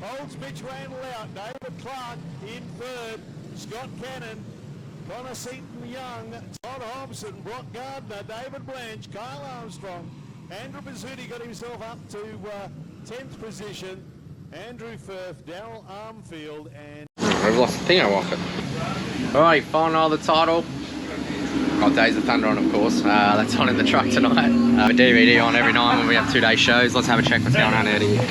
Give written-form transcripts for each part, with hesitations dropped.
Holds Mitch Randall out. David Clark in third. Scott Cannon, Connor Seaton-Young, Todd Hobson, Brock Gardner, David Blanche, Kyle Armstrong. Andrew Pizzuti got himself up to 10th position. Andrew Firth, Darryl Armfield, and... I've lost the thing I want it. Alright, final of the title. Got Days of Thunder on, of course. That's on in the truck tonight. A DVD on every night when we have 2-day shows. Let's have a check what's going on out here.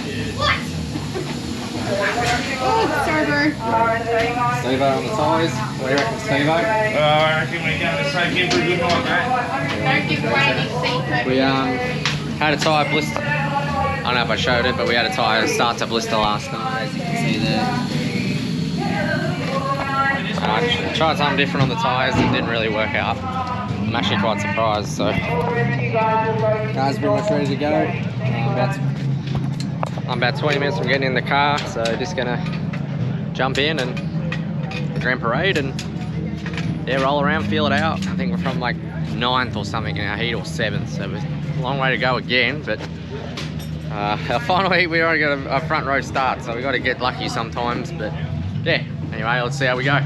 Oh, sorry, bro. Steve-O on the tyres. What do you reckon, Steve-O? I reckon we're going to take in for a good night, mate. Don't give away any We had a tyre blister. I don't know if I showed it, but we had a tyre start to blister last night, as you can see there. I tried something different on the tyres and it didn't really work out. I'm actually quite surprised, so car's pretty much ready to go. I'm about 20 minutes from getting in the car, so just gonna jump in and the Grand Parade and yeah, roll around, feel it out. I think we're from like 9th or something in our heat, or 7th, so it's a long way to go again, but our final heat we already got a front row start, so we got to get lucky sometimes, but yeah, anyway, let's see how we go.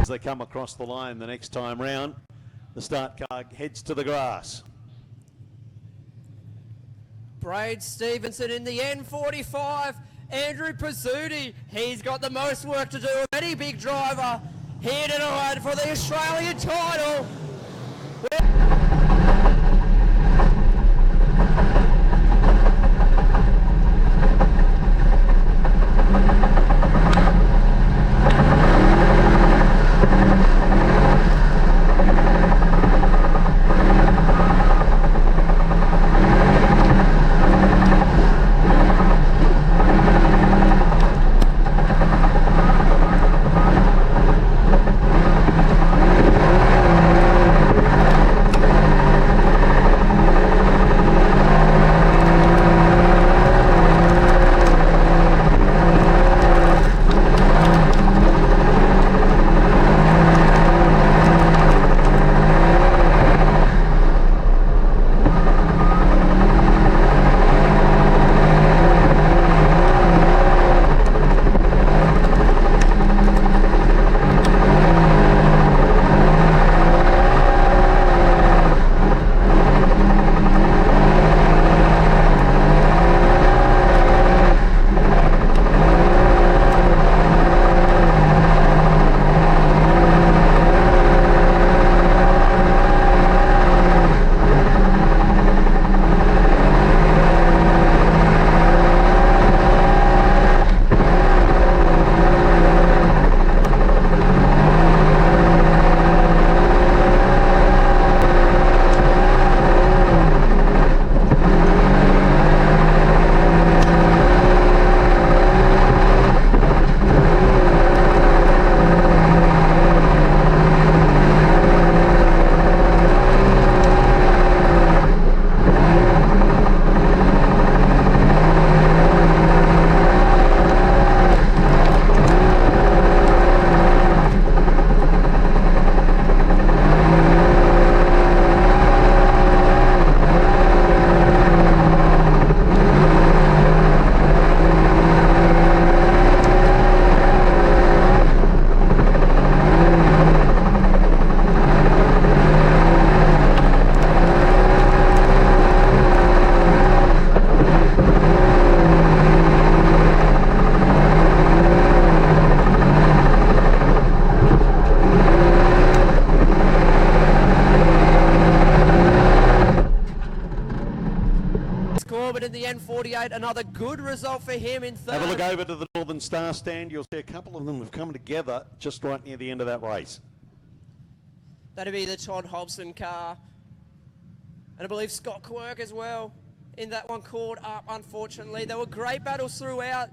They come across the line the next time round. The start car heads to the grass. Braid Stevenson in the N45. Andrew Pizzuti, he's got the most work to do of any big driver here tonight for the Australian title. Adelaide. Another good result for him in third. Have a look over to the Northern Star stand. You'll see a couple of them have come together just right near the end of that race. That'd be the Todd Hobson car. And I believe Scott Quirk as well in that one, caught up, unfortunately. There were great battles throughout.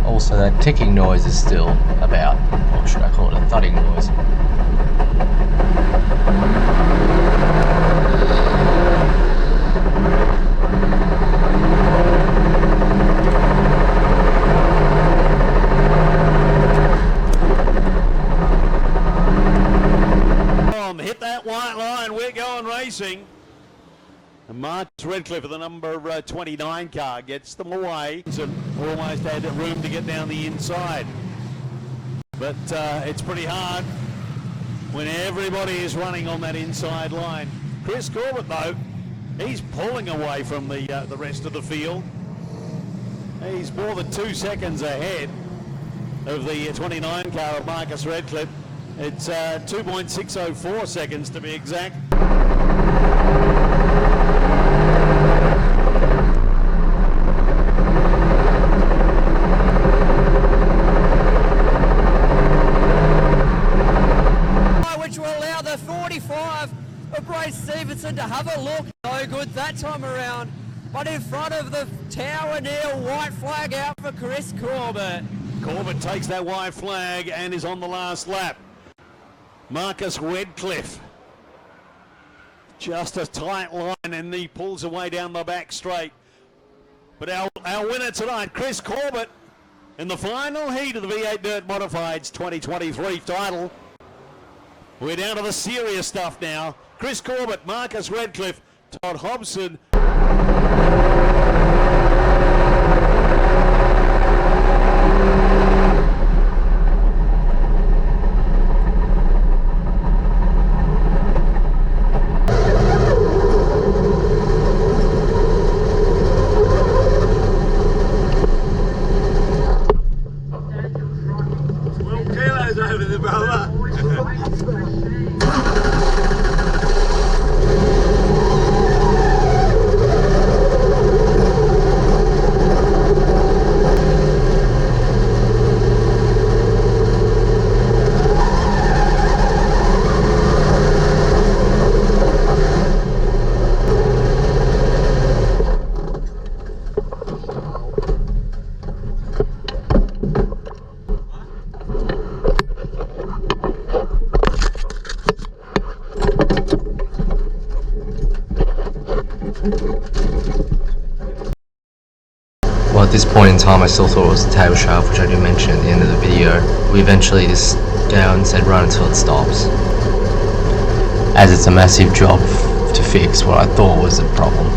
Also, that ticking noise is still about, what should I call it, a thudding noise. Hit that white line, we're going racing. And Marcus Redcliffe of the number 29 car gets them away. Almost had room to get down the inside. But it's pretty hard when everybody is running on that inside line. Chris Corbett, though, he's pulling away from the rest of the field. He's more than 2 seconds ahead of the 29 car of Marcus Redcliffe. It's 2.604 seconds to be exact. Which will allow the 45 of Bryce Stevenson to have a look. No good that time around. But in front of the tower now, white flag out for Chris Corbett. Corbett takes that white flag and is on the last lap. Marcus Redcliffe, just a tight line, and he pulls away down the back straight. But our winner tonight, Chris Corbett, in the final heat of the V8 Dirt Modifieds 2023 title. We're down to the serious stuff now. Chris Corbett, Marcus Redcliffe, Todd Hobson. Over the brother. Well, at this point in time, I still thought it was the table shaft, which I did mention at the end of the video. We eventually just go and said run until it stops, as it's a massive job to fix what I thought was the problem.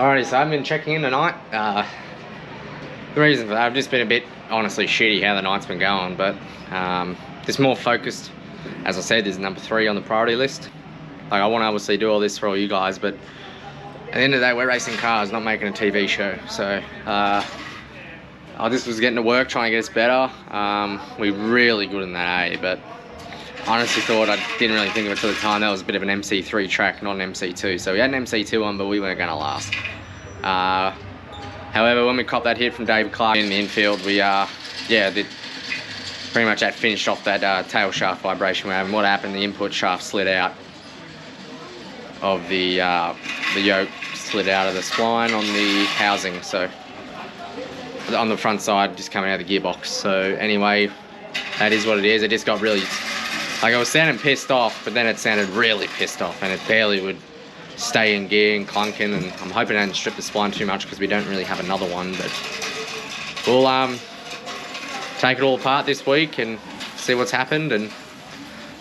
Alrighty, so I've been checking in tonight. The reason for that, I've just been a bit, honestly, shitty how the night's been going, but just more focused. As I said, this is number 3 on the priority list. Like, I want to obviously do all this for all you guys, but at the end of the day, we're racing cars, not making a TV show. So I just was getting to work, trying to get us better. We're really good in that A, but I honestly thought, I didn't really think of it till the time, that was a bit of an MC3 track, not an MC2. So we had an MC2 on, but we weren't going to last. However, when we copped that hit from David Clark in the infield, we pretty much that finished off that tail shaft vibration we had. And what happened, the input shaft slid out of the yoke, slid out of the spline on the housing, so on the front side, just coming out of the gearbox. So anyway, that is what it is. It just got really, like, I was sounding pissed off, but then it sounded really pissed off, and it barely would stay in gear and clunking. And I'm hoping I didn't strip the spline too much because we don't really have another one. But we'll take it all apart this week and see what's happened. And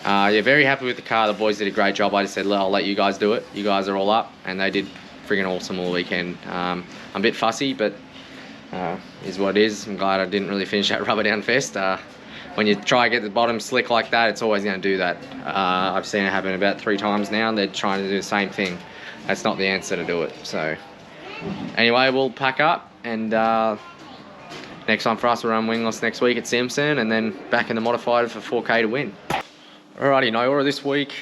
yeah, very happy with the car. The boys did a great job. I just said, I'll let you guys do it. You guys are all up, and they did friggin' awesome all weekend. I'm a bit fussy, but is what it is. I'm glad I didn't really finish that rubber down fest. When you try to get the bottom slick like that, it's always going to do that. I've seen it happen about 3 times now, and they're trying to do the same thing. That's not the answer to do it. So anyway, we'll pack up, and next time for us, we'll run wingless next week at Simpson, and then back in the modified for 4K to win. Alrighty, Noora this week.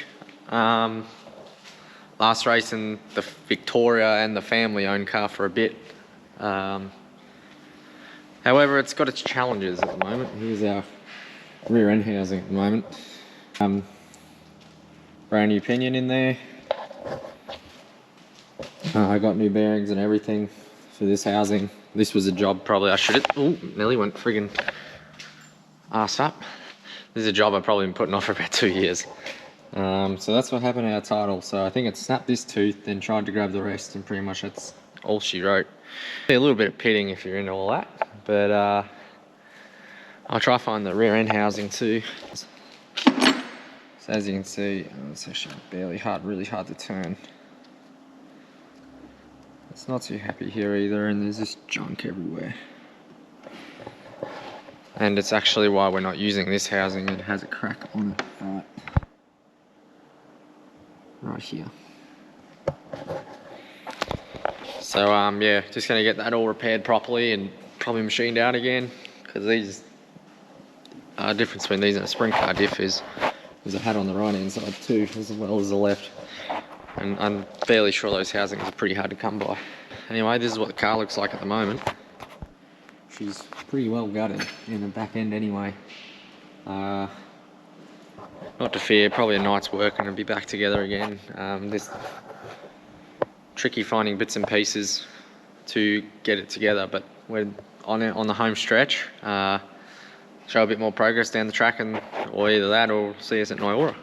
Last race in the Victoria and the family-owned car for a bit. However, it's got its challenges at the moment. Here's our rear end housing at the moment. Brand new pinion in there. I got new bearings and everything for this housing. This was a job probably I should have... Oh, nearly went friggin' arse up. This is a job I've probably been putting off for about 2 years. So that's what happened to our title. So I think it snapped this tooth, then tried to grab the rest, and pretty much that's all she wrote. A little bit of pitting if you're into all that, but I'll try find the rear end housing too. So as you can see, it's actually really hard to turn. It's not too happy here either, and there's just junk everywhere. And it's actually why we're not using this housing. It has a crack on it right here. So yeah, just gonna get that all repaired properly and probably machined out again, because these difference between these and a sprint car diff is there's a hat on the right hand side too, as well as the left, and I'm fairly sure those housings are pretty hard to come by. Anyway, this is what the car looks like at the moment. She's pretty well gutted in the back end anyway. Not to fear, probably a night's work and it'll be back together again. This tricky finding bits and pieces to get it together, but we're on it on the home stretch. Show a bit more progress down the track, and or either that or see us at Noora.